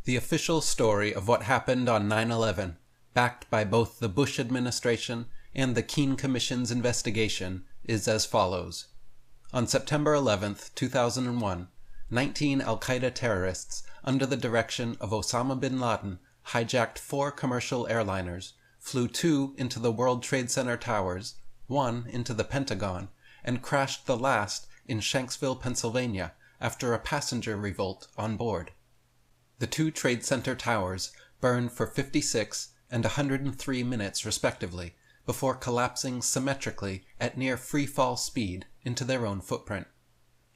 The official story of what happened on 9/11, backed by both the Bush administration and the Keane Commission's investigation, is as follows. On September 11, 2001, 19 al-Qaeda terrorists, under the direction of Osama bin Laden, hijacked 4 commercial airliners, flew 2 into the World Trade Center towers, 1 into the Pentagon, and crashed the last in Shanksville, Pennsylvania, after a passenger revolt on board. The 2 Trade Center towers burned for 56 and 103 minutes respectively, before collapsing symmetrically at near free-fall speed into their own footprint.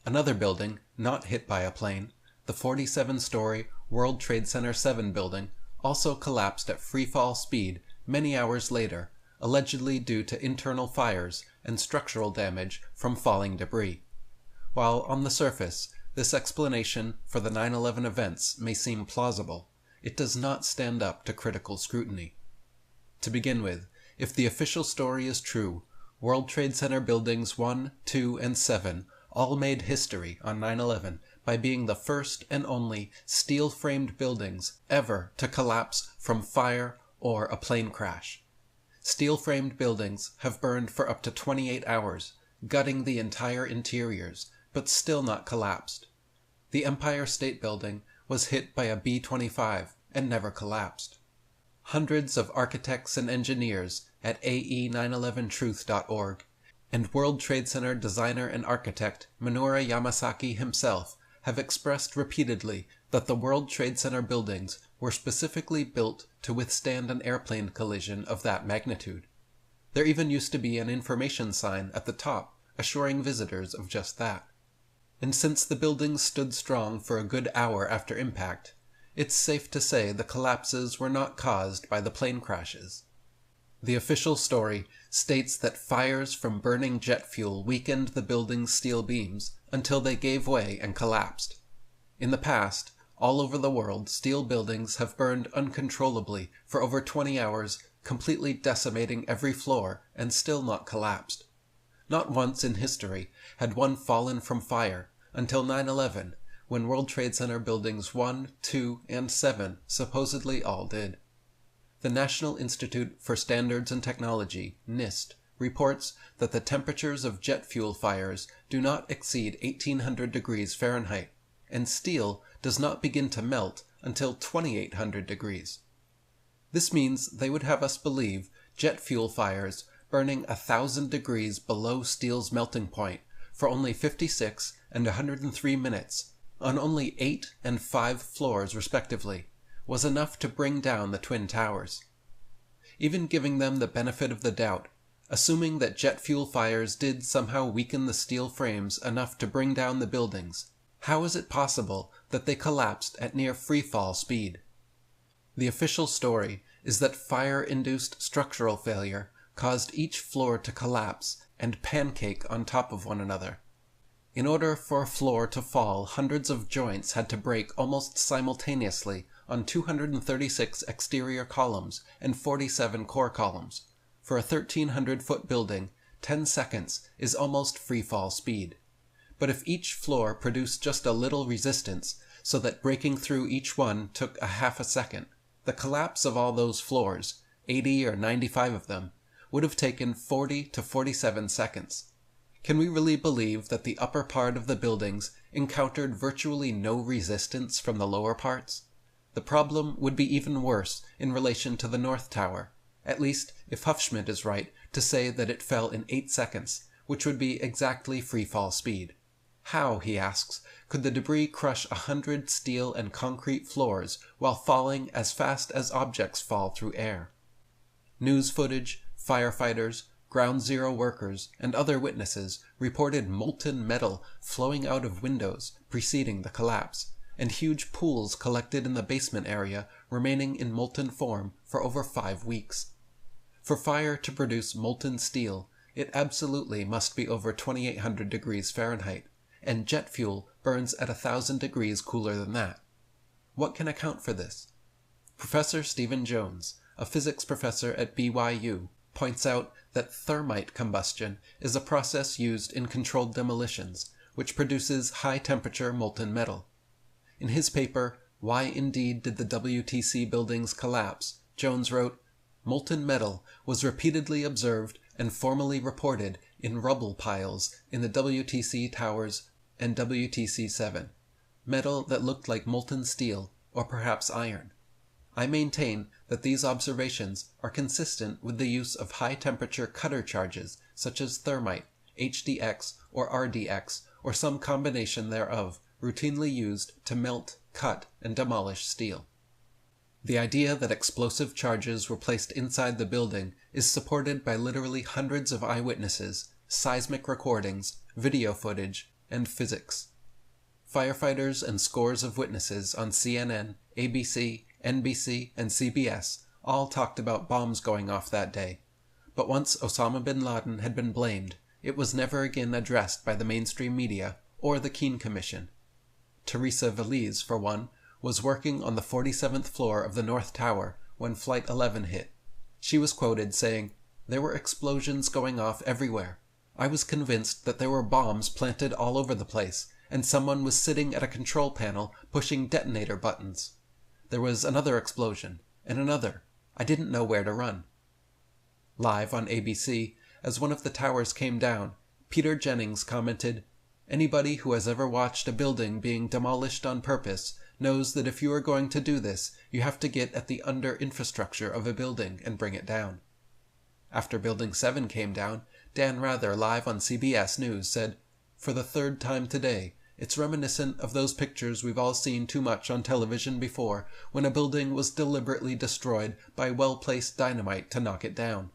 Another building, not hit by a plane, the 47-story World Trade Center 7 building, also collapsed at free-fall speed many hours later, allegedly due to internal fires and structural damage from falling debris. While on the surface, this explanation for the 9/11 events may seem plausible, it does not stand up to critical scrutiny. To begin with, if the official story is true, World Trade Center Buildings 1, 2, and 7 all made history on 9/11 by being the first and only steel-framed buildings ever to collapse from fire or a plane crash. Steel-framed buildings have burned for up to 28 hours, gutting the entire interiors, but still not collapsed. The Empire State Building was hit by a B-25 and never collapsed. Hundreds of architects and engineers at ae911truth.org and World Trade Center designer and architect Minoru Yamasaki himself have expressed repeatedly that the World Trade Center buildings were specifically built to withstand an airplane collision of that magnitude. There even used to be an information sign at the top assuring visitors of just that. And since the buildings stood strong for a good hour after impact, it's safe to say the collapses were not caused by the plane crashes. The official story states that fires from burning jet fuel weakened the building's steel beams until they gave way and collapsed. In the past, all over the world, steel buildings have burned uncontrollably for over 20 hours, completely decimating every floor and still not collapsed. Not once in history had one fallen from fire until 9/11, when World Trade Center Buildings 1, 2, and 7 supposedly all did. The National Institute for Standards and Technology, NIST, reports that the temperatures of jet fuel fires do not exceed 1800 degrees Fahrenheit, and steel does not begin to melt until 2800 degrees. This means they would have us believe jet fuel fires burning 1,000 degrees below steel's melting point for only 56 and 103 minutes, on only 8 and 5 floors respectively, was enough to bring down the Twin Towers. Even giving them the benefit of the doubt, assuming that jet fuel fires did somehow weaken the steel frames enough to bring down the buildings, how is it possible that they collapsed at near free-fall speed? The official story is that fire-induced structural failure caused each floor to collapse and pancake on top of one another. In order for a floor to fall, hundreds of joints had to break almost simultaneously on 236 exterior columns and 47 core columns. For a 1,300-foot building, 10 seconds is almost free-fall speed. But if each floor produced just a little resistance, so that breaking through each one took a half a second, the collapse of all those floors, 80 or 95 of them, would have taken 40 to 47 seconds. Can we really believe that the upper part of the buildings encountered virtually no resistance from the lower parts? The problem would be even worse in relation to the North Tower, at least if Hufschmidt is right to say that it fell in 8 seconds, which would be exactly free-fall speed. How, he asks, could the debris crush 100 steel and concrete floors while falling as fast as objects fall through air? News footage, firefighters, Ground Zero workers, and other witnesses reported molten metal flowing out of windows preceding the collapse, and huge pools collected in the basement area remaining in molten form for over 5 weeks. For fire to produce molten steel, it absolutely must be over 2,800 degrees Fahrenheit, and jet fuel burns at 1,000 degrees cooler than that. What can account for this? Professor Stephen Jones, a physics professor at BYU, points out that thermite combustion is a process used in controlled demolitions, which produces high-temperature molten metal. In his paper, Why indeed did the WTC buildings collapse? Jones wrote, "Molten metal was repeatedly observed and formally reported in rubble piles in the WTC towers and WTC-7. Metal that looked like molten steel, or perhaps iron. I maintain that these observations are consistent with the use of high-temperature cutter charges such as thermite, HDX, or RDX, or some combination thereof, routinely used to melt, cut, and demolish steel. The idea that explosive charges were placed inside the building is supported by literally hundreds of eyewitnesses, seismic recordings, video footage, and physics. Firefighters and scores of witnesses on CNN, ABC, NBC, and CBS all talked about bombs going off that day. But once Osama bin Laden had been blamed, it was never again addressed by the mainstream media or the Keane Commission. Teresa Veliz, for one, was working on the 47th floor of the North Tower when Flight 11 hit. She was quoted saying, "There were explosions going off everywhere. I was convinced that there were bombs planted all over the place, and someone was sitting at a control panel pushing detonator buttons. There was another explosion, and another. I didn't know where to run." Live on ABC, as one of the towers came down, Peter Jennings commented, "Anybody who has ever watched a building being demolished on purpose knows that if you are going to do this, you have to get at the under-infrastructure of a building and bring it down." After Building 7 came down, Dan Rather, live on CBS News, said, "For the third time today, it's reminiscent of those pictures we've all seen too much on television before, when a building was deliberately destroyed by well-placed dynamite to knock it down."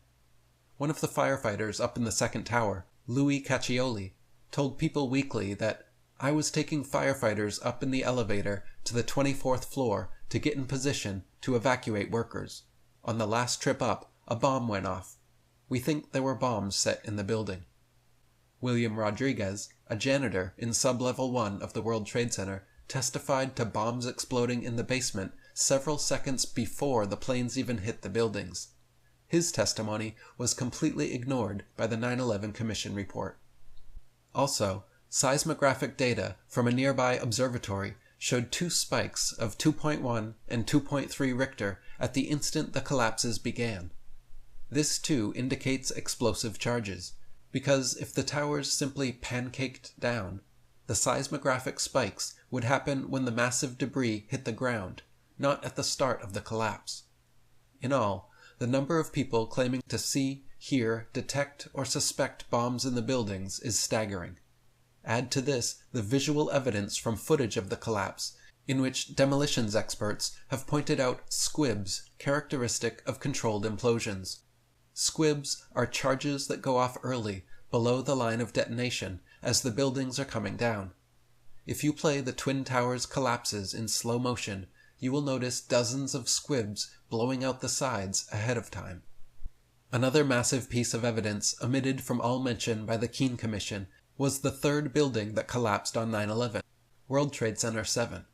One of the firefighters up in the second tower, Louis Caccioli, told People Weekly that, "I was taking firefighters up in the elevator to the 24th floor to get in position to evacuate workers. On the last trip up, a bomb went off. We think there were bombs set in the building." William Rodriguez, a janitor in Sublevel 1 of the World Trade Center, testified to bombs exploding in the basement several seconds before the planes even hit the buildings. His testimony was completely ignored by the 9/11 Commission report. Also, seismographic data from a nearby observatory showed two spikes of 2.1 and 2.3 Richter at the instant the collapses began. This too indicates explosive charges, because if the towers simply pancaked down, the seismographic spikes would happen when the massive debris hit the ground, not at the start of the collapse. In all, the number of people claiming to see, hear, detect, or suspect bombs in the buildings is staggering. Add to this the visual evidence from footage of the collapse, in which demolitions experts have pointed out squibs characteristic of controlled implosions. Squibs are charges that go off early, below the line of detonation, as the buildings are coming down. If you play the Twin Towers collapses in slow motion, you will notice dozens of squibs blowing out the sides ahead of time. Another massive piece of evidence omitted from all mention by the Keane Commission was the third building that collapsed on 9/11, World Trade Center 7.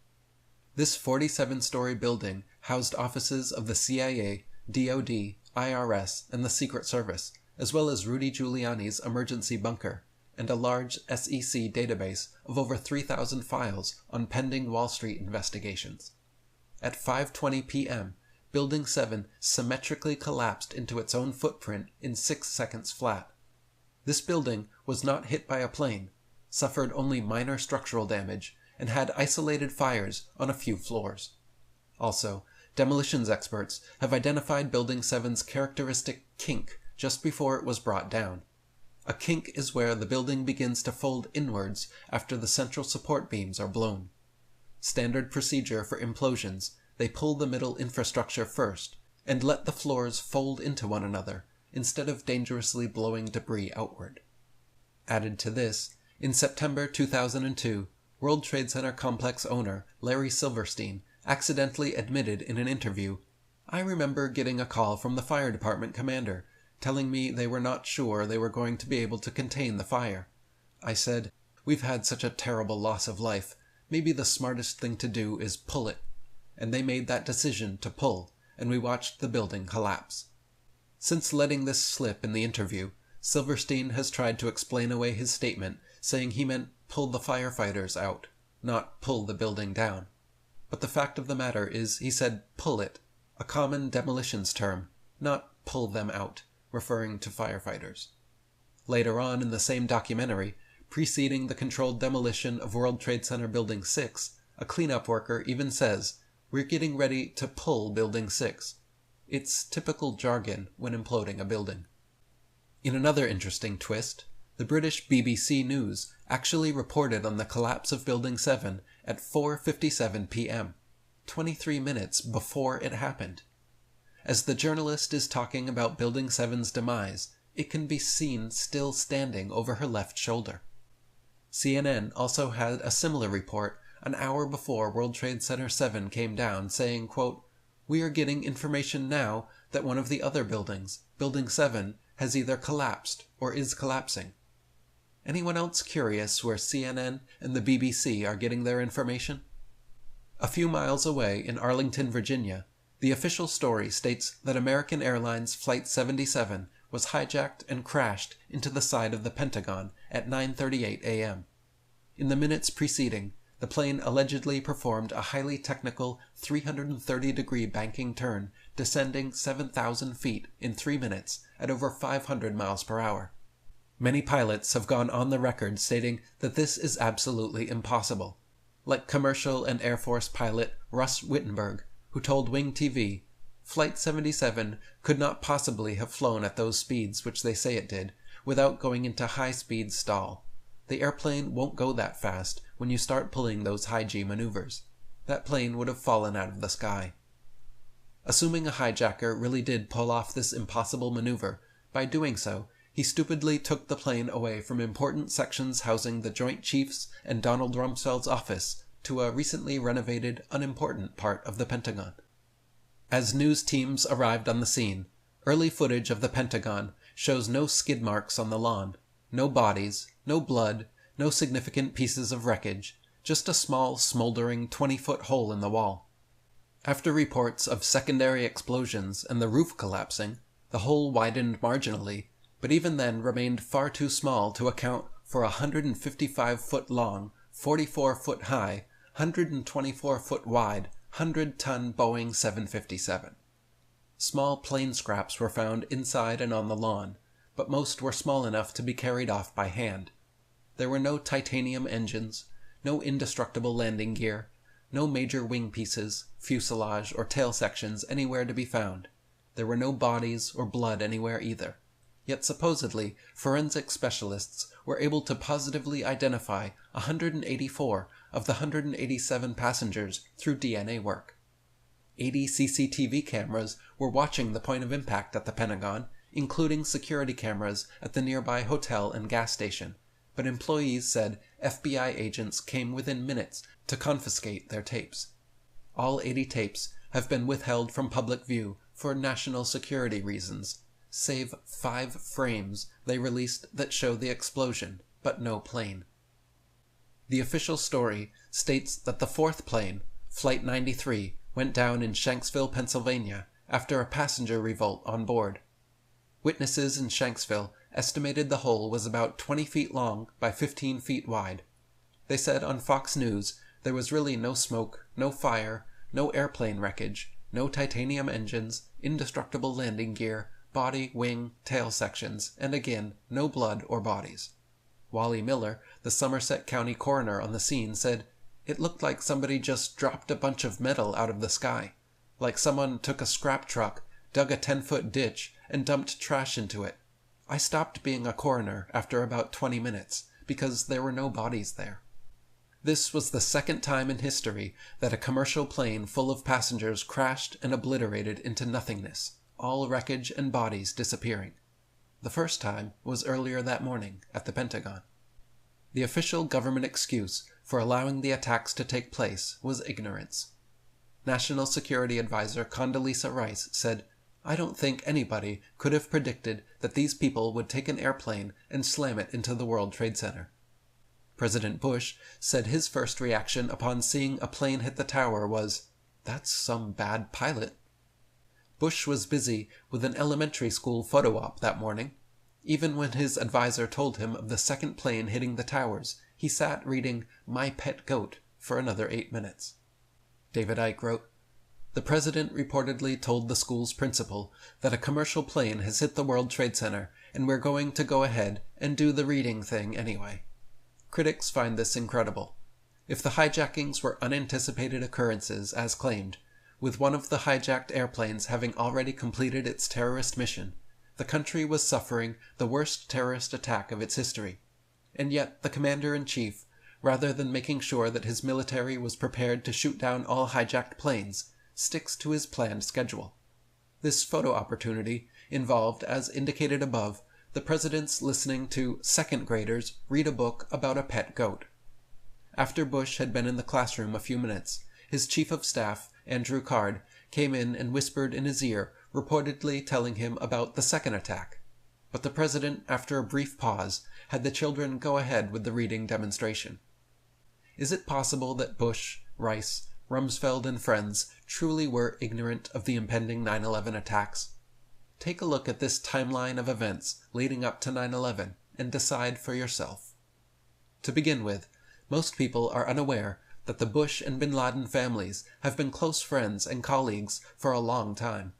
This 47-story building housed offices of the CIA, DoD, IRS, and the Secret Service, as well as Rudy Giuliani's emergency bunker, and a large SEC database of over 3,000 files on pending Wall Street investigations. At 5:20 p.m., Building 7 symmetrically collapsed into its own footprint in 6 seconds flat. This building was not hit by a plane, suffered only minor structural damage, and had isolated fires on a few floors. Also, demolitions experts have identified Building 7's characteristic kink just before it was brought down. A kink is where the building begins to fold inwards after the central support beams are blown. Standard procedure for implosions, they pull the middle infrastructure first and let the floors fold into one another instead of dangerously blowing debris outward. Added to this, in September 2002, World Trade Center complex owner Larry Silverstein accidentally admitted in an interview, "I remember getting a call from the fire department commander telling me they were not sure they were going to be able to contain the fire. I said, 'We've had such a terrible loss of life. Maybe the smartest thing to do is pull it.' And they made that decision to pull, and we watched the building collapse." Since letting this slip in the interview, Silverstein has tried to explain away his statement, saying he meant pull the firefighters out, not pull the building down. but the fact of the matter is he said pull it, a common demolitions term, not pull them out, referring to firefighters. Later on in the same documentary, preceding the controlled demolition of World Trade Center Building 6, a cleanup worker even says, "We're getting ready to pull Building 6. It's typical jargon when imploding a building. In another interesting twist, the British BBC News actually reported on the collapse of Building 7 at 4:57 p.m., 23 minutes before it happened. As the journalist is talking about Building 7's demise, it can be seen still standing over her left shoulder. CNN also had a similar report an hour before World Trade Center 7 came down, saying, quote, "We are getting information now that one of the other buildings, Building 7, has either collapsed or is collapsing." Anyone else curious where CNN and the BBC are getting their information? A few miles away in Arlington, Virginia, the official story states that American Airlines Flight 77 was hijacked and crashed into the side of the Pentagon at 9:38 a.m. In the minutes preceding, the plane allegedly performed a highly technical 330-degree banking turn, descending 7,000 feet in 3 minutes at over 500 miles per hour. Many pilots have gone on the record stating that this is absolutely impossible, like commercial and Air Force pilot Russ Wittenberg, who told Wing TV, "Flight 77 could not possibly have flown at those speeds which they say it did, without going into high-speed stall. The airplane won't go that fast when you start pulling those high-G maneuvers. That plane would have fallen out of the sky." Assuming a hijacker really did pull off this impossible maneuver, by doing so, he stupidly took the plane away from important sections housing the Joint Chiefs and Donald Rumsfeld's office to a recently renovated, unimportant part of the Pentagon. As news teams arrived on the scene, early footage of the Pentagon shows no skid marks on the lawn, no bodies, no blood, no significant pieces of wreckage, just a small, smoldering 20-foot hole in the wall. After reports of secondary explosions and the roof collapsing, the hole widened marginally, but even then remained far too small to account for a 155-foot long, 44-foot high, 124-foot wide, 100-ton Boeing 757. Small plane scraps were found inside and on the lawn, but most were small enough to be carried off by hand. There were no titanium engines, no indestructible landing gear, no major wing pieces, fuselage, or tail sections anywhere to be found. There were no bodies or blood anywhere either. Yet supposedly, forensic specialists were able to positively identify 184 of the 187 passengers through DNA work. 80 CCTV cameras were watching the point of impact at the Pentagon, including security cameras at the nearby hotel and gas station, but employees said FBI agents came within minutes to confiscate their tapes. All 80 tapes have been withheld from public view for national security reasons, save 5 frames they released that show the explosion, but no plane. The official story states that the 4th plane, Flight 93, went down in Shanksville, Pennsylvania, after a passenger revolt on board. Witnesses in Shanksville estimated the hole was about 20 feet long by 15 feet wide. They said on Fox News there was really no smoke, no fire, no airplane wreckage, no titanium engines, indestructible landing gear, body, wing, tail sections, and again, no blood or bodies. Wally Miller, the Somerset County coroner on the scene, said, "It looked like somebody just dropped a bunch of metal out of the sky, like someone took a scrap truck, dug a 10-foot ditch, and dumped trash into it. I stopped being a coroner after about 20 minutes, because there were no bodies there." This was the second time in history that a commercial plane full of passengers crashed and obliterated into nothingness, all wreckage and bodies disappearing. The first time was earlier that morning at the Pentagon. The official government excuse for allowing the attacks to take place was ignorance. National Security Advisor Condoleezza Rice said, "I don't think anybody could have predicted that these people would take an airplane and slam it into the World Trade Center." President Bush said his first reaction upon seeing a plane hit the tower was, "That's some bad pilot." Bush was busy with an elementary school photo op that morning. Even when his advisor told him of the second plane hitting the towers, he sat reading My Pet Goat for another 8 minutes. David Icke wrote. The president reportedly told the school's principal that a commercial plane has hit the World Trade Center and we're going to go ahead and do the reading thing anyway. Critics find this incredible. If the hijackings were unanticipated occurrences, as claimed, with one of the hijacked airplanes having already completed its terrorist mission, the country was suffering the worst terrorist attack of its history. And yet the commander-in-chief, rather than making sure that his military was prepared to shoot down all hijacked planes, sticks to his planned schedule. This photo opportunity involved, as indicated above, the president's listening to second graders read a book about a pet goat. After Bush had been in the classroom a few minutes, his chief of staff, Andrew Card, came in and whispered in his ear, reportedly telling him about the second attack. But the president, after a brief pause, had the children go ahead with the reading demonstration. Is it possible that Bush, Rice, Rumsfeld, and friends truly were ignorant of the impending 9/11 attacks? Take a look at this timeline of events leading up to 9/11 and decide for yourself. To begin with, most people are unaware that the Bush and bin Laden families have been close friends and colleagues for a long time.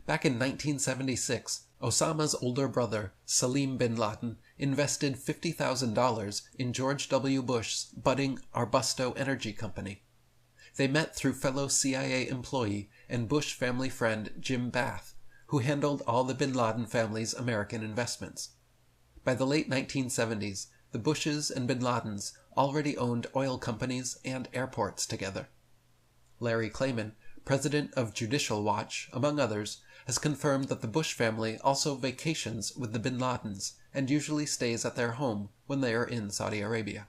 Back in 1976, Osama's older brother, Salim bin Laden, invested $50,000 in George W. Bush's budding Arbusto Energy Company. They met through fellow CIA employee and Bush family friend Jim Bath, who handled all the bin Laden family's American investments. By the late 1970s, the Bushes and bin Ladens already owned oil companies and airports together. Larry Klayman, president of Judicial Watch, among others, has confirmed that the Bush family also vacations with the bin Ladens and usually stays at their home when they are in Saudi Arabia.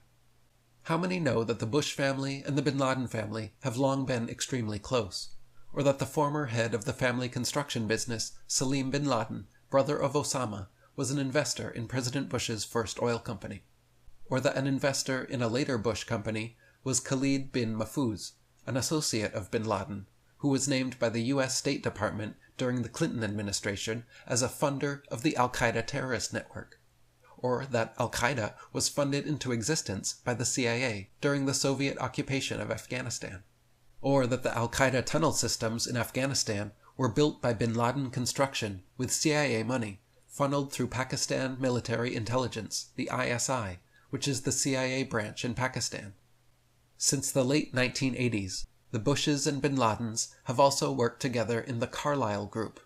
How many know that the Bush family and the bin Laden family have long been extremely close? Or that the former head of the family construction business, Salim bin Laden, brother of Osama, was an investor in President Bush's first oil company? Or that an investor in a later Bush company was Khalid bin Mahfouz, an associate of bin Laden, who was named by the U.S. State Department during the Clinton administration as a funder of the al-Qaeda terrorist network? Or that al-Qaeda was funded into existence by the CIA during the Soviet occupation of Afghanistan? Or that the al-Qaeda tunnel systems in Afghanistan were built by bin Laden construction with CIA money, funneled through Pakistan Military Intelligence, the ISI, which is the CIA branch in Pakistan. Since the late 1980s, the Bushes and bin Ladens have also worked together in the Carlyle Group,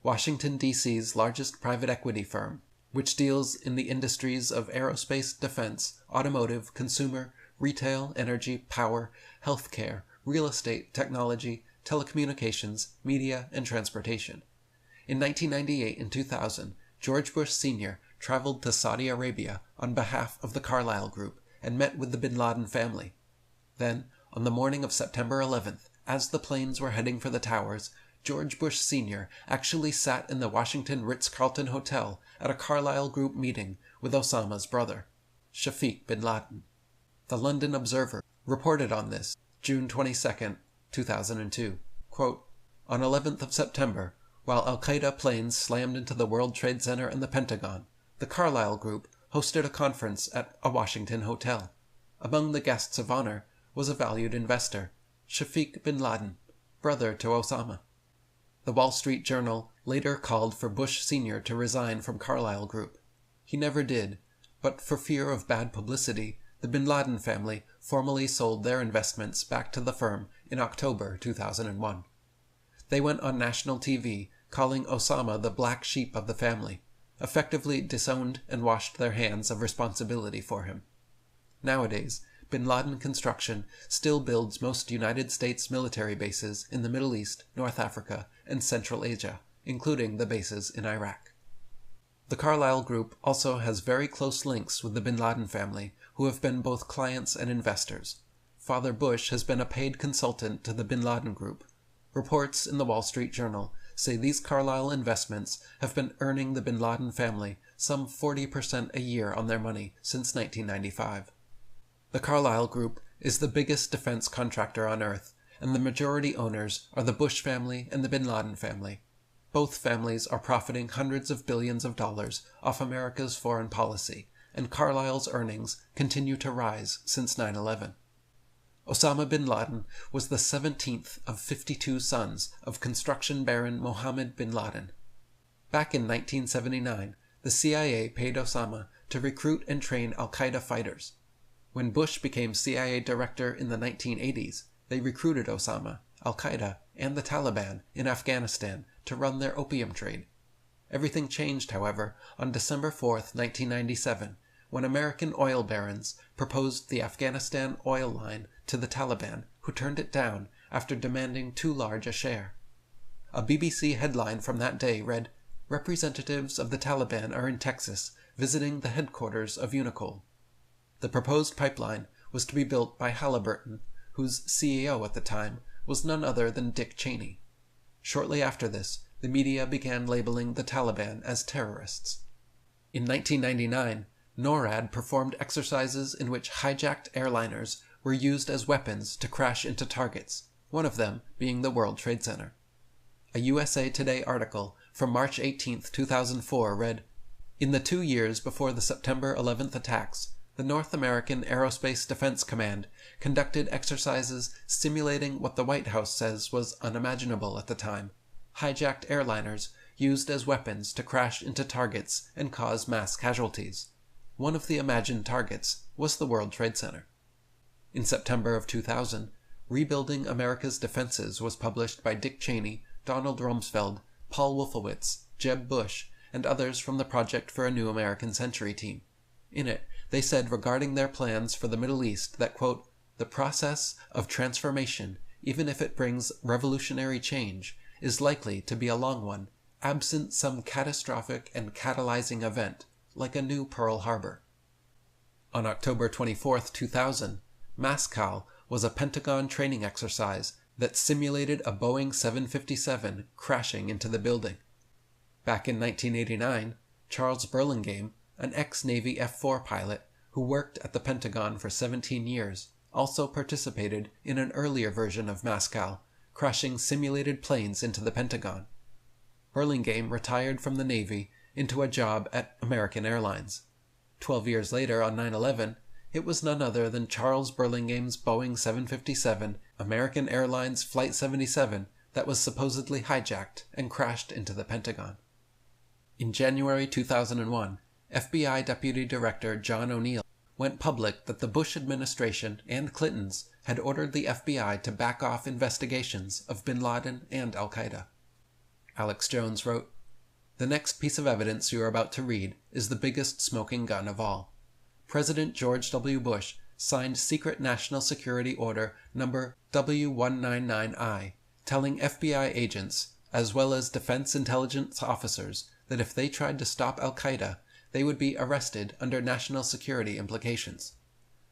Washington, D.C.'s largest private equity firm, which deals in the industries of aerospace, defense, automotive, consumer, retail, energy, power, healthcare, real estate, technology, telecommunications, media, and transportation. In 1998 and 2000, George Bush Sr. traveled to Saudi Arabia on behalf of the Carlyle Group and met with the bin Laden family. Then, on the morning of September 11th, as the planes were heading for the towers, George Bush Sr. actually sat in the Washington Ritz-Carlton Hotel at a Carlyle Group meeting with Osama's brother, Shafiq bin Laden. The London Observer reported on this June 22, 2002. Quote, on 11th of September, while al-Qaeda planes slammed into the World Trade Center and the Pentagon, the Carlyle Group hosted a conference at a Washington hotel. Among the guests of honor was a valued investor, Shafiq bin Laden, brother to Osama. The Wall Street Journal later called for Bush Sr. to resign from Carlyle Group. He never did, but for fear of bad publicity, the bin Laden family formally sold their investments back to the firm in October 2001. They went on national TV calling Osama the black sheep of the family, effectively disowned and washed their hands of responsibility for him. Nowadays, bin Laden Construction still builds most United States military bases in the Middle East, North Africa, and Central Asia, including the bases in Iraq. The Carlyle Group also has very close links with the bin Laden family, who have been both clients and investors. Father Bush has been a paid consultant to the bin Laden Group. Reports in the Wall Street Journal say these Carlyle investments have been earning the bin Laden family some 40% a year on their money since 1995. The Carlyle Group is the biggest defense contractor on Earth, and the majority owners are the Bush family and the bin Laden family. Both families are profiting hundreds of billions of dollars off America's foreign policy, and Carlyle's earnings continue to rise since 9/11. Osama bin Laden was the 17th of 52 sons of construction baron Mohammed bin Laden. Back in 1979, the CIA paid Osama to recruit and train al-Qaeda fighters. When Bush became CIA director in the 1980s, they recruited Osama, al-Qaeda, and the Taliban in Afghanistan to run their opium trade. Everything changed, however, on December 4, 1997, when American oil barons proposed the Afghanistan oil line to the Taliban, who turned it down after demanding too large a share. A BBC headline from that day read, "Representatives of the Taliban are in Texas visiting the headquarters of Unocal." The proposed pipeline was to be built by Halliburton, whose CEO at the time was none other than Dick Cheney. Shortly after this, the media began labeling the Taliban as terrorists. In 1999, NORAD performed exercises in which hijacked airliners were used as weapons to crash into targets, one of them being the World Trade Center. A USA Today article from March 18, 2004 read, "In the 2 years before the September 11th attacks, the North American Aerospace Defense Command conducted exercises simulating what the White House says was unimaginable at the time: hijacked airliners used as weapons to crash into targets and cause mass casualties. One of the imagined targets was the World Trade Center." In September of 2000, Rebuilding America's Defenses was published by Dick Cheney, Donald Rumsfeld, Paul Wolfowitz, Jeb Bush, and others from the Project for a New American Century team. In it, they said regarding their plans for the Middle East that, quote, "The process of transformation, even if it brings revolutionary change, is likely to be a long one, absent some catastrophic and catalyzing event, like a new Pearl Harbor." On October 24, 2000, Mascal was a Pentagon training exercise that simulated a Boeing 757 crashing into the building. Back in 1989, Charles Burlingame, an ex-Navy F-4 pilot who worked at the Pentagon for 17 years, also participated in an earlier version of Mascal, crashing simulated planes into the Pentagon. Burlingame retired from the Navy into a job at American Airlines. 12 years later, on 9/11, it was none other than Charles Burlingame's Boeing 757, American Airlines Flight 77, that was supposedly hijacked and crashed into the Pentagon. In January 2001, FBI Deputy Director John O'Neill went public that the Bush administration and Clintons had ordered the FBI to back off investigations of bin Laden and al-Qaeda. Alex Jones wrote, "The next piece of evidence you are about to read is the biggest smoking gun of all. President George W. Bush signed Secret National Security Order number W199I, telling FBI agents, as well as defense intelligence officers, that if they tried to stop al-Qaeda, they would be arrested under national security implications.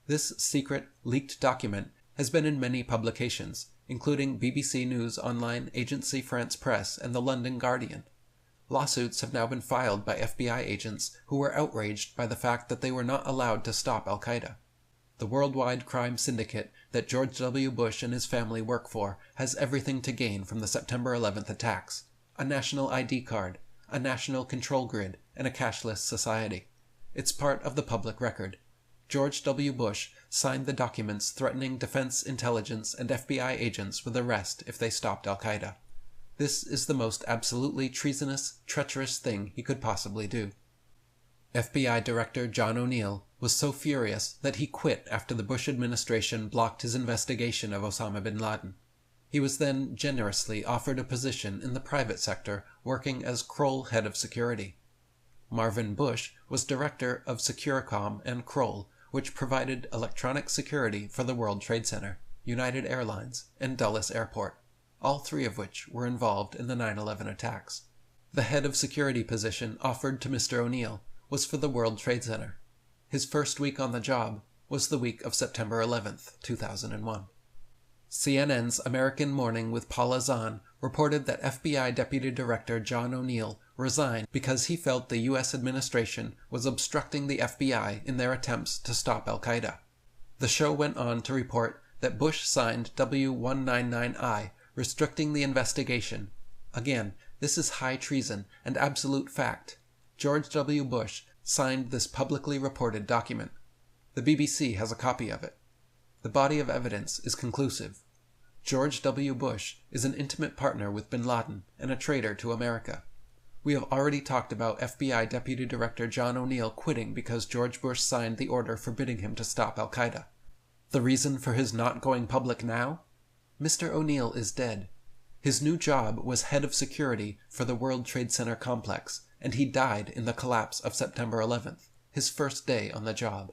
This secret, leaked document has been in many publications, including BBC News Online, Agency France Presse, and the London Guardian. Lawsuits have now been filed by FBI agents who were outraged by the fact that they were not allowed to stop al-Qaeda. The worldwide crime syndicate that George W. Bush and his family work for has everything to gain from the September 11th attacks: a national ID card, a national control grid, and a cashless society. It's part of the public record. George W. Bush signed the documents threatening defense intelligence and FBI agents with arrest if they stopped al-Qaeda. This is the most absolutely treasonous, treacherous thing he could possibly do." FBI Director John O'Neill was so furious that he quit after the Bush administration blocked his investigation of Osama bin Laden. He was then generously offered a position in the private sector working as Kroll head of security. Marvin Bush was director of Securicom and Kroll, which provided electronic security for the World Trade Center, United Airlines, and Dulles Airport, all three of which were involved in the 9/11 attacks. The head of security position offered to Mr. O'Neill was for the World Trade Center. His first week on the job was the week of September 11th, 2001. CNN's American Morning with Paula Zahn reported that FBI Deputy Director John O'Neill resigned because he felt the U.S. administration was obstructing the FBI in their attempts to stop al-Qaeda. The show went on to report that Bush signed W199I, restricting the investigation. Again, this is high treason and absolute fact. George W. Bush signed this publicly reported document. The BBC has a copy of it. The body of evidence is conclusive. George W. Bush is an intimate partner with bin Laden and a traitor to America. We have already talked about FBI Deputy Director John O'Neill quitting because George Bush signed the order forbidding him to stop al-Qaeda. The reason for his not going public now? Mr. O'Neill is dead. His new job was head of security for the World Trade Center complex, and he died in the collapse of September 11th, his first day on the job.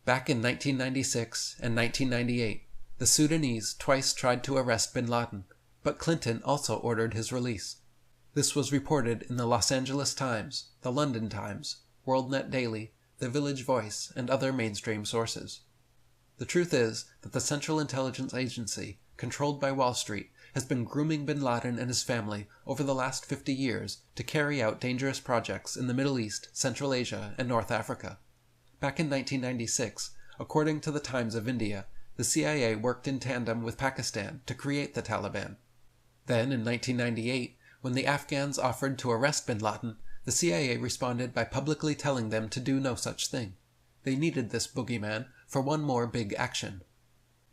Back in 1996 and 1998, the Sudanese twice tried to arrest bin Laden, but Clinton also ordered his release. This was reported in the Los Angeles Times, the London Times, WorldNet Daily, the Village Voice, and other mainstream sources. The truth is that the Central Intelligence Agency, controlled by Wall Street, has been grooming bin Laden and his family over the last 50 years to carry out dangerous projects in the Middle East, Central Asia, and North Africa. Back in 1996, according to the Times of India, the CIA worked in tandem with Pakistan to create the Taliban. Then, in 1998, when the Afghans offered to arrest bin Laden, the CIA responded by publicly telling them to do no such thing. They needed this boogeyman for one more big action.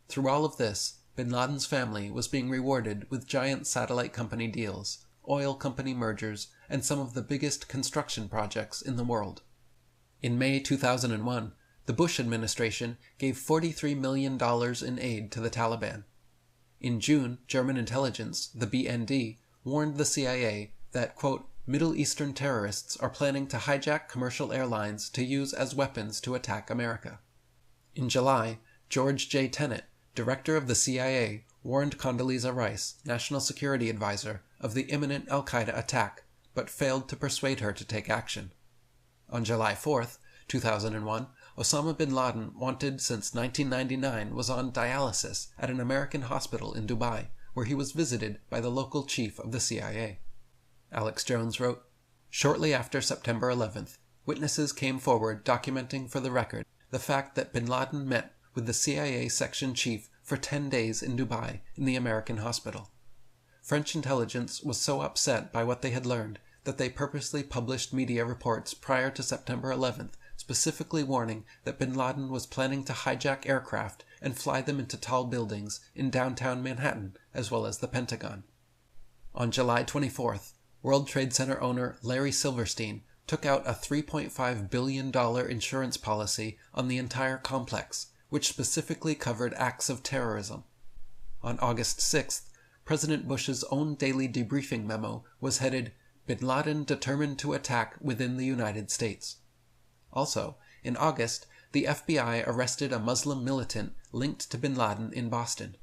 Through all of this, bin Laden's family was being rewarded with giant satellite company deals, oil company mergers, and some of the biggest construction projects in the world. In May 2001, the Bush administration gave $43 million in aid to the Taliban. In June, German intelligence, the BND, warned the CIA that, quote, Middle Eastern terrorists are planning to hijack commercial airlines to use as weapons to attack America. In July, George J. Tenet, director of the CIA, warned Condoleezza Rice, National Security Advisor, of the imminent al-Qaeda attack, but failed to persuade her to take action. On July 4, 2001, Osama bin Laden, wanted since 1999, was on dialysis at an American hospital in Dubai, where he was visited by the local chief of the CIA. Alex Jones wrote, Shortly after September 11th, witnesses came forward documenting for the record the fact that bin Laden met with the CIA section chief for 10 days in Dubai in the American hospital. French intelligence was so upset by what they had learned that they purposely published media reports prior to September 11th, specifically warning that bin Laden was planning to hijack aircraft and fly them into tall buildings in downtown Manhattan, as well as the Pentagon. On July 24th, World Trade Center owner Larry Silverstein took out a $3.5 billion insurance policy on the entire complex, which specifically covered acts of terrorism. On August 6th, President Bush's own daily debriefing memo was headed, Bin Laden determined to attack within the United States. Also, in August, the FBI arrested a Muslim militant linked to bin Laden in Boston.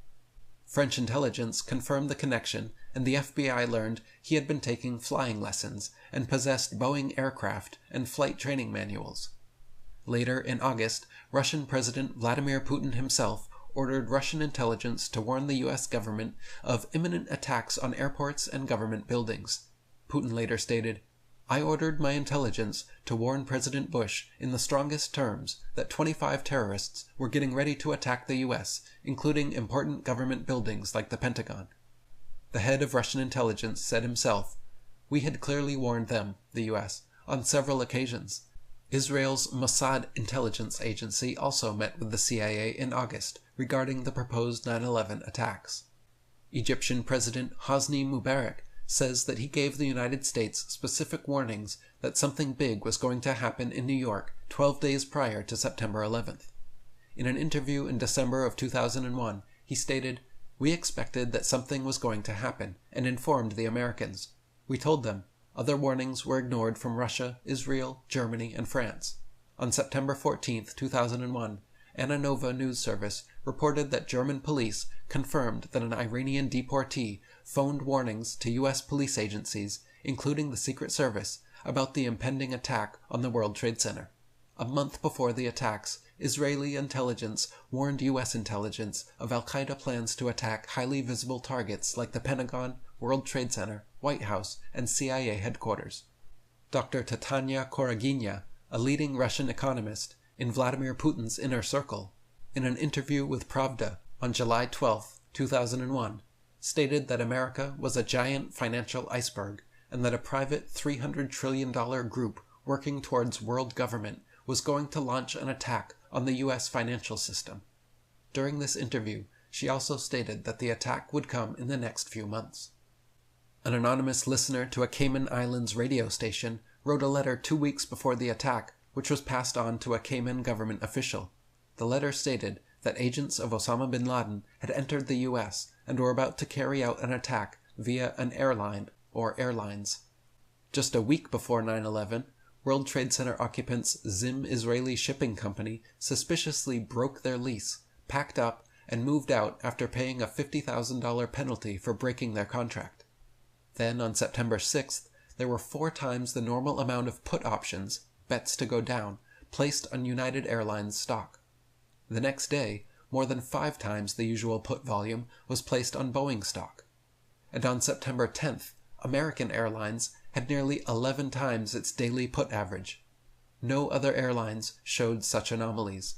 French intelligence confirmed the connection, and the FBI learned he had been taking flying lessons and possessed Boeing aircraft and flight training manuals. Later, in August, Russian President Vladimir Putin himself ordered Russian intelligence to warn the U.S. government of imminent attacks on airports and government buildings. Putin later stated, I ordered my intelligence to warn President Bush in the strongest terms that 25 terrorists were getting ready to attack the U.S., including important government buildings like the Pentagon. The head of Russian intelligence said himself, We had clearly warned them, the U.S., on several occasions. Israel's Mossad intelligence agency also met with the CIA in August regarding the proposed 9/11 attacks. Egyptian President Hosni Mubarak says that he gave the United States specific warnings that something big was going to happen in New York 12 days prior to September 11th. In an interview in December of 2001, he stated, We expected that something was going to happen and informed the Americans. We told them. Other warnings were ignored from Russia, Israel, Germany, and France. On September 14, 2001, Ananova News Service reported that German police confirmed that an Iranian deportee phoned warnings to U.S. police agencies, including the Secret Service, about the impending attack on the World Trade Center. A month before the attacks, Israeli intelligence warned U.S. intelligence of al-Qaeda plans to attack highly visible targets like the Pentagon, World Trade Center, White House, and CIA headquarters. Dr. Tatanya Koragina, a leading Russian economist in Vladimir Putin's inner circle, in an interview with Pravda on July 12, 2001, stated that America was a giant financial iceberg and that a private $300 trillion group working towards world government was going to launch an attack on the U.S. financial system. During this interview, she also stated that the attack would come in the next few months. An anonymous listener to a Cayman Islands radio station wrote a letter 2 weeks before the attack, which was passed on to a Cayman government official. The letter stated that agents of Osama bin Laden had entered the U.S. and were about to carry out an attack via an airline or airlines. Just a week before 9/11, World Trade Center occupants Zim Israeli Shipping Company suspiciously broke their lease, packed up, and moved out after paying a $50,000 penalty for breaking their contract. Then, on September 6th, there were 4 times the normal amount of put options, bets to go down, placed on United Airlines stock. The next day, more than 5 times the usual put volume was placed on Boeing stock. And on September 10th, American Airlines had nearly 11 times its daily put average. No other airlines showed such anomalies.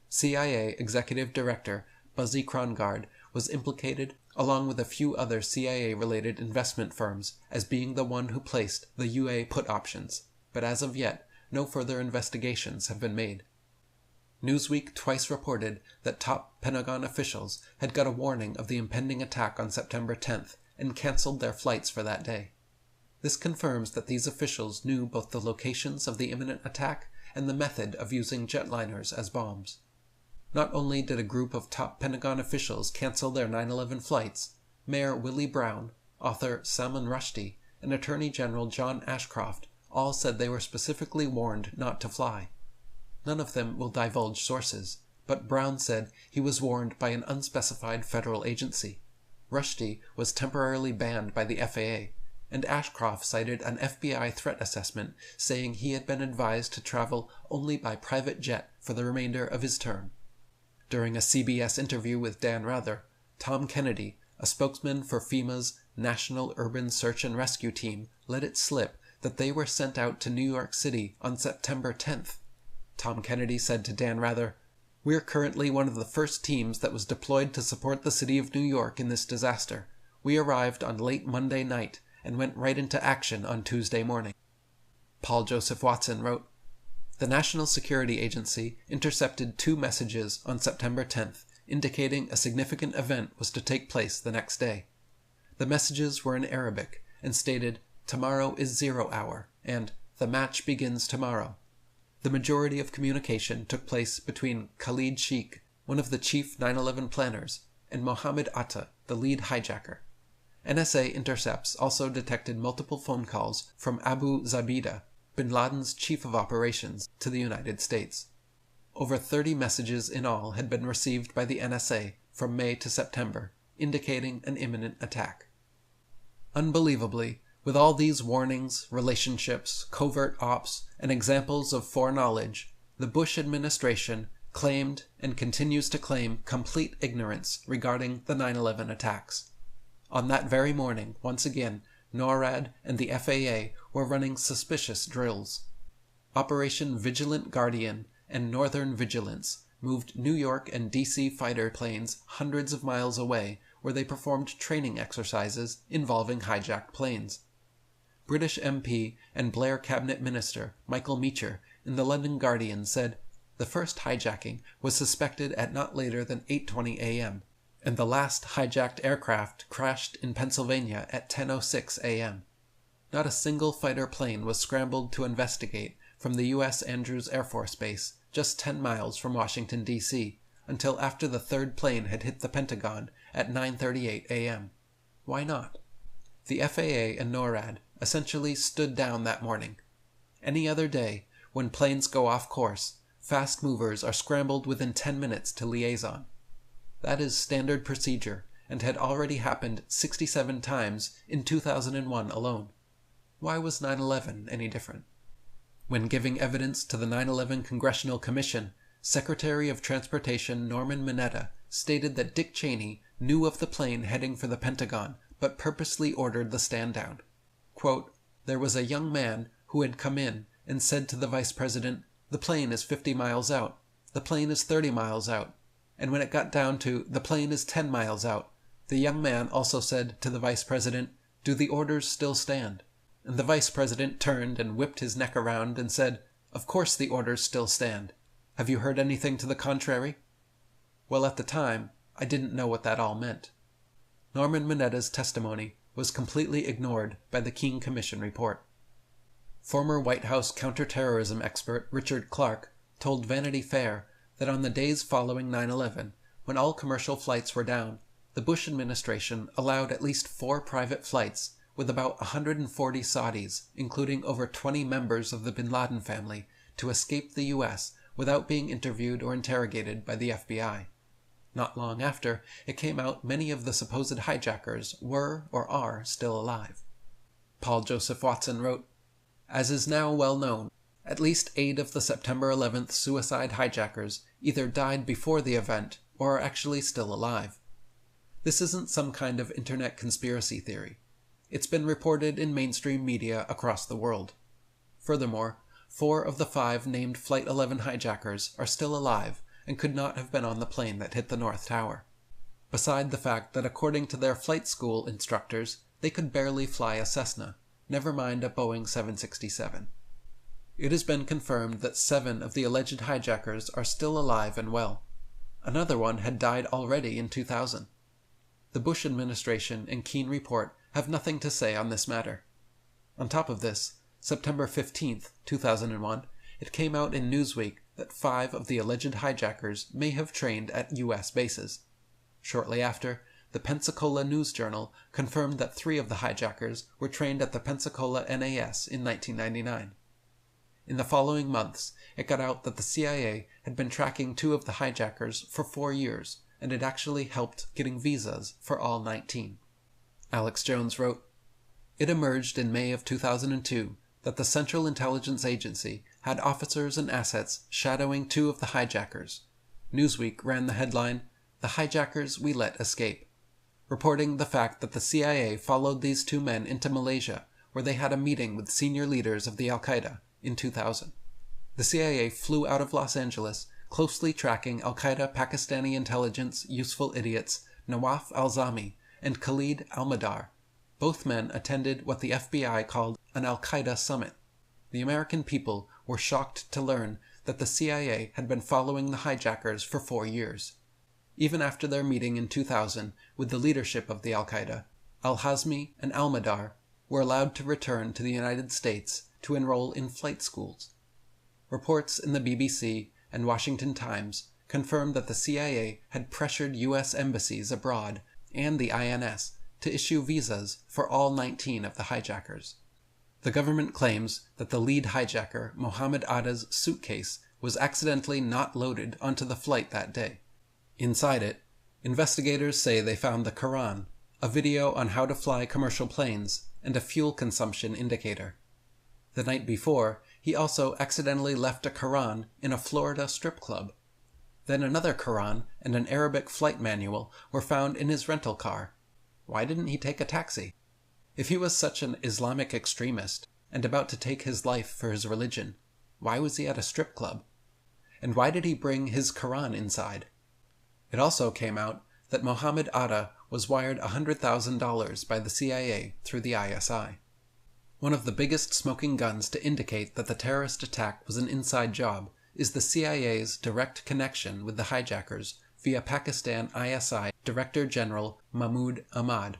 CIA Executive Director Buzzy Krongard was implicated along with a few other CIA-related investment firms as being the one who placed the UA put options, but as of yet, no further investigations have been made. Newsweek twice reported that top Pentagon officials had got a warning of the impending attack on September 10th and canceled their flights for that day. This confirms that these officials knew both the locations of the imminent attack and the method of using jetliners as bombs. Not only did a group of top Pentagon officials cancel their 9/11 flights, Mayor Willie Brown, author Salman Rushdie, and Attorney General John Ashcroft all said they were specifically warned not to fly. None of them will divulge sources, but Brown said he was warned by an unspecified federal agency. Rushdie was temporarily banned by the FAA, and Ashcroft cited an FBI threat assessment saying he had been advised to travel only by private jet for the remainder of his term. During a CBS interview with Dan Rather, Tom Kennedy, a spokesman for FEMA's National Urban Search and Rescue Team, let it slip that they were sent out to New York City on September 10th. Tom Kennedy said to Dan Rather, "We're currently one of the first teams that was deployed to support the city of New York in this disaster. We arrived on late Monday night and went right into action on Tuesday morning." Paul Joseph Watson wrote, "The National Security Agency intercepted 2 messages on September 10th, indicating a significant event was to take place the next day. The messages were in Arabic and stated, 'Tomorrow is 0 hour,' and 'The match begins tomorrow.' The majority of communication took place between Khalid Sheikh, one of the chief 9/11 planners, and Mohammed Atta, the lead hijacker. NSA intercepts also detected multiple phone calls from Abu Zabida, bin Laden's chief of operations, to the United States. Over 30 messages in all had been received by the NSA from May to September, indicating an imminent attack." Unbelievably, with all these warnings, relationships, covert ops, and examples of foreknowledge, the Bush administration claimed and continues to claim complete ignorance regarding the 9/11 attacks. On that very morning, once again, NORAD and the FAA were running suspicious drills. Operation Vigilant Guardian and Northern Vigilance moved New York and D.C. fighter planes hundreds of miles away where they performed training exercises involving hijacked planes. British MP and Blair cabinet minister Michael Meacher in the London Guardian said, "The first hijacking was suspected at not later than 8:20 a.m., and the last hijacked aircraft crashed in Pennsylvania at 10:06 a.m. Not a single fighter plane was scrambled to investigate from the U.S. Andrews Air Force Base, just 10 miles from Washington, D.C., until after the 3rd plane had hit the Pentagon at 9:38 a.m. Why not? The FAA and NORAD essentially stood down that morning. Any other day, when planes go off course, fast movers are scrambled within 10 minutes to liaison. That is standard procedure and had already happened 67 times in 2001 alone. Why was 9/11 any different? When giving evidence to the 9/11 Congressional Commission, Secretary of Transportation Norman Mineta stated that Dick Cheney knew of the plane heading for the Pentagon but purposely ordered the stand down. Quote, "There was a young man who had come in and said to the Vice President, 'The plane is 50 miles out. The plane is 30 miles out.' And when it got down to 'the plane is 10 miles out,' the young man also said to the Vice President, 'Do the orders still stand?' And the Vice President turned and whipped his neck around and said, 'Of course the orders still stand. Have you heard anything to the contrary?'" Well, at the time, I didn't know what that all meant. Norman Mineta's testimony was completely ignored by the Keene Commission report. Former White House counterterrorism expert Richard Clarke told Vanity Fair that on the days following 9/11, when all commercial flights were down, the Bush administration allowed at least 4 private flights with about 140 Saudis, including over 20 members of the bin Laden family, to escape the U.S. without being interviewed or interrogated by the FBI. Not long after, it came out many of the supposed hijackers were or are still alive. Paul Joseph Watson wrote, "As is now well known, at least 8 of the September 11th suicide hijackers either died before the event or are actually still alive. This isn't some kind of internet conspiracy theory. It's been reported in mainstream media across the world. Furthermore, 4 of the 5 named Flight 11 hijackers are still alive and could not have been on the plane that hit the North Tower. Beside the fact that according to their flight school instructors, they could barely fly a Cessna, never mind a Boeing 767. It has been confirmed that 7 of the alleged hijackers are still alive and well. Another one had died already in 2000. The Bush administration and Keene report have nothing to say on this matter. On top of this, September 15, 2001, it came out in Newsweek that 5 of the alleged hijackers may have trained at U.S. bases. Shortly after, the Pensacola News Journal confirmed that 3 of the hijackers were trained at the Pensacola NAS in 1999. In the following months, it got out that the CIA had been tracking 2 of the hijackers for 4 years, and had actually helped getting visas for all 19. Alex Jones wrote, "It emerged in May of 2002 that the Central Intelligence Agency had officers and assets shadowing 2 of the hijackers. Newsweek ran the headline, 'The Hijackers We Let Escape,' reporting the fact that the CIA followed these 2 men into Malaysia, where they had a meeting with senior leaders of the Al-Qaeda in 2000. The CIA flew out of Los Angeles, closely tracking Al-Qaeda Pakistani intelligence useful idiots Nawaf al-Zami and Khalid al-Madar. Both men attended what the FBI called an Al-Qaeda summit. The American people were shocked to learn that the CIA had been following the hijackers for 4 years. Even after their meeting in 2000 with the leadership of the Al-Qaeda, al-Hazmi and al-Madar were allowed to return to the United States to enroll in flight schools. Reports in the BBC and Washington Times confirmed that the CIA had pressured U.S. embassies abroad and the INS to issue visas for all 19 of the hijackers. The government claims that the lead hijacker, Mohammed Atta's suitcase, was accidentally not loaded onto the flight that day. Inside it, investigators say they found the Quran, a video on how to fly commercial planes, and a fuel consumption indicator. The night before, he also accidentally left a Quran in a Florida strip club. Then another Quran and an Arabic flight manual were found in his rental car. Why didn't he take a taxi? If he was such an Islamic extremist and about to take his life for his religion, why was he at a strip club? And why did he bring his Quran inside? It also came out that Mohammed Atta was wired $100,000 by the CIA through the ISI. One of the biggest smoking guns to indicate that the terrorist attack was an inside job is the CIA's direct connection with the hijackers via Pakistan ISI Director General Mahmoud Ahmad.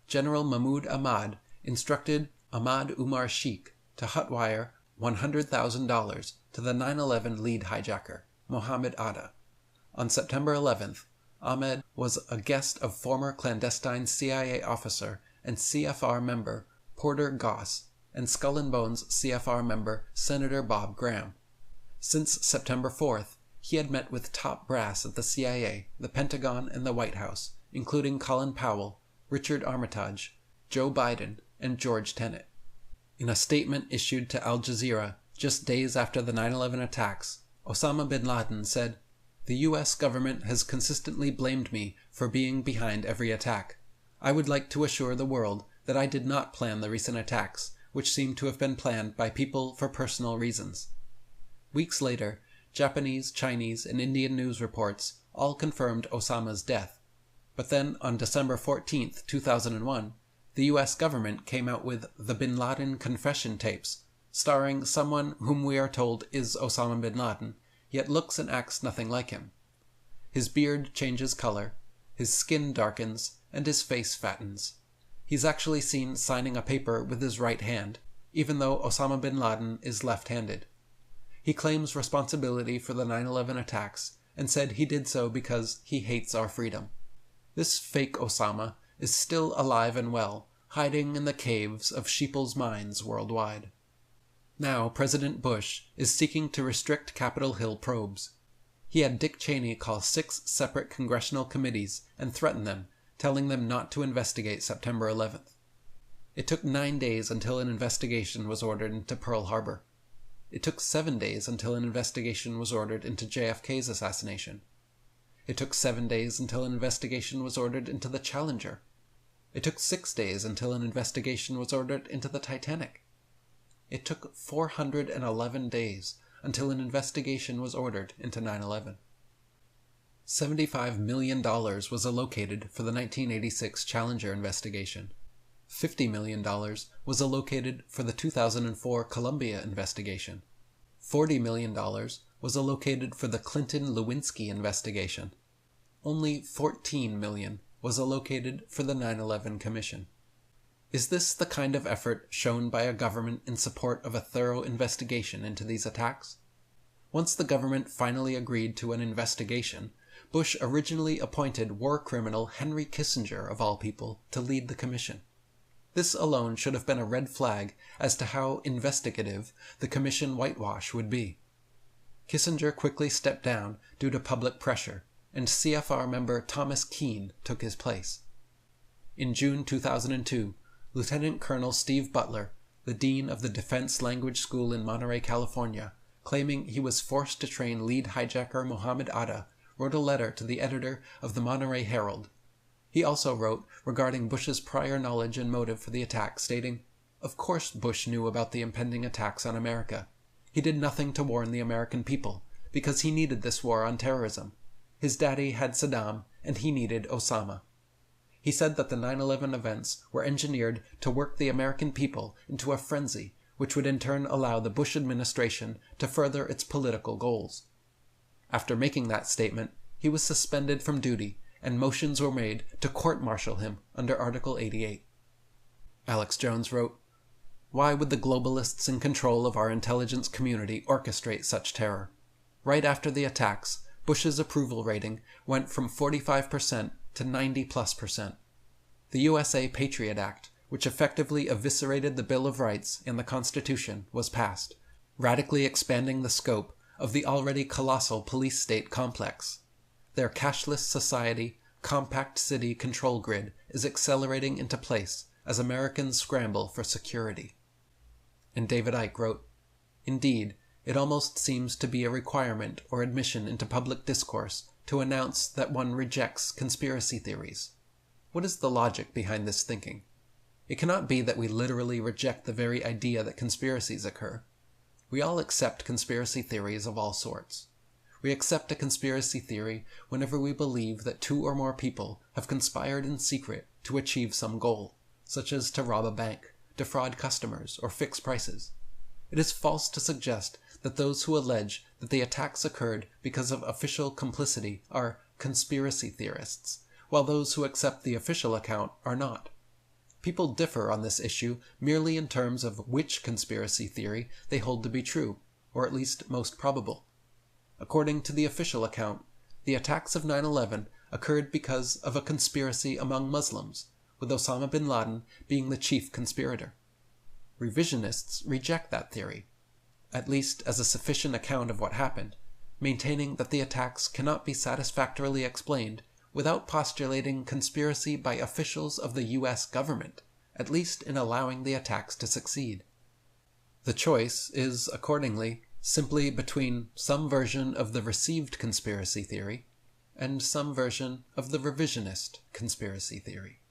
General Mahmoud Ahmad instructed Ahmad Umar Sheikh to hotwire $100,000 to the 9/11 lead hijacker, Mohammed Atta. On September 11th, Ahmed was a guest of former clandestine CIA officer and CFR member Porter Goss and Skull and Bones CFR member Senator Bob Graham. Since September 4th, he had met with top brass at the CIA, the Pentagon, and the White House, including Colin Powell, Richard Armitage, Joe Biden, and George Tenet. In a statement issued to Al Jazeera just days after the 9/11 attacks, Osama bin Laden said, "The U.S. government has consistently blamed me for being behind every attack. I would like to assure the world that I did not plan the recent attacks, which seem to have been planned by people for personal reasons." Weeks later, Japanese, Chinese, and Indian news reports all confirmed Osama's death. But then, on December 14, 2001, the U.S. government came out with the Bin Laden confession tapes, starring someone whom we are told is Osama bin Laden, yet looks and acts nothing like him. His beard changes color, his skin darkens, and his face fattens. He's actually seen signing a paper with his right hand, even though Osama bin Laden is left-handed. He claims responsibility for the 9/11 attacks and said he did so because he hates our freedom. This fake Osama is still alive and well, hiding in the caves of sheeple's minds worldwide. Now President Bush is seeking to restrict Capitol Hill probes. He had Dick Cheney call 6 separate congressional committees and threaten them, telling them not to investigate September 11th. It took 9 days until an investigation was ordered into Pearl Harbor. It took 7 days until an investigation was ordered into JFK's assassination. It took 7 days until an investigation was ordered into the Challenger. It took 6 days until an investigation was ordered into the Titanic. It took 411 days until an investigation was ordered into 9/11. $75 million was allocated for the 1986 Challenger investigation. $50 million was allocated for the 2004 Columbia investigation. $40 million was allocated for the Clinton-Lewinsky investigation. Only $14 million was allocated for the 9/11 Commission. Is this the kind of effort shown by a government in support of a thorough investigation into these attacks? Once the government finally agreed to an investigation, Bush originally appointed war criminal Henry Kissinger, of all people, to lead the commission. This alone should have been a red flag as to how investigative the commission whitewash would be. Kissinger quickly stepped down due to public pressure, and CFR member Thomas Keane took his place. In June 2002, Lieutenant Colonel Steve Butler, the dean of the Defense Language School in Monterey, California, claiming he was forced to train lead hijacker Mohammed Atta, wrote a letter to the editor of the Monterey Herald. He also wrote regarding Bush's prior knowledge and motive for the attack, stating, "Of course Bush knew about the impending attacks on America. He did nothing to warn the American people, because he needed this war on terrorism. His daddy had Saddam, and he needed Osama." He said that the 9/11 events were engineered to work the American people into a frenzy, which would in turn allow the Bush administration to further its political goals. After making that statement, he was suspended from duty, and motions were made to court-martial him under Article 88. Alex Jones wrote, "Why would the globalists in control of our intelligence community orchestrate such terror? Right after the attacks, Bush's approval rating went from 45% to 90+%. The USA Patriot Act, which effectively eviscerated the Bill of Rights and the Constitution, was passed, radically expanding the scope of the already colossal police-state complex. Their cashless society, compact city control grid is accelerating into place as Americans scramble for security." And David Icke wrote, "Indeed, it almost seems to be a requirement or admission into public discourse to announce that one rejects conspiracy theories. What is the logic behind this thinking? It cannot be that we literally reject the very idea that conspiracies occur. We all accept conspiracy theories of all sorts. We accept a conspiracy theory whenever we believe that 2 or more people have conspired in secret to achieve some goal, such as to rob a bank, defraud customers, or fix prices. It is false to suggest that those who allege that the attacks occurred because of official complicity are conspiracy theorists, while those who accept the official account are not. People differ on this issue merely in terms of which conspiracy theory they hold to be true, or at least most probable. According to the official account, the attacks of 9/11 occurred because of a conspiracy among Muslims, with Osama bin Laden being the chief conspirator. Revisionists reject that theory, at least as a sufficient account of what happened, maintaining that the attacks cannot be satisfactorily explained without postulating conspiracy by officials of the U.S. government, at least in allowing the attacks to succeed. The choice is, accordingly, simply between some version of the received conspiracy theory and some version of the revisionist conspiracy theory.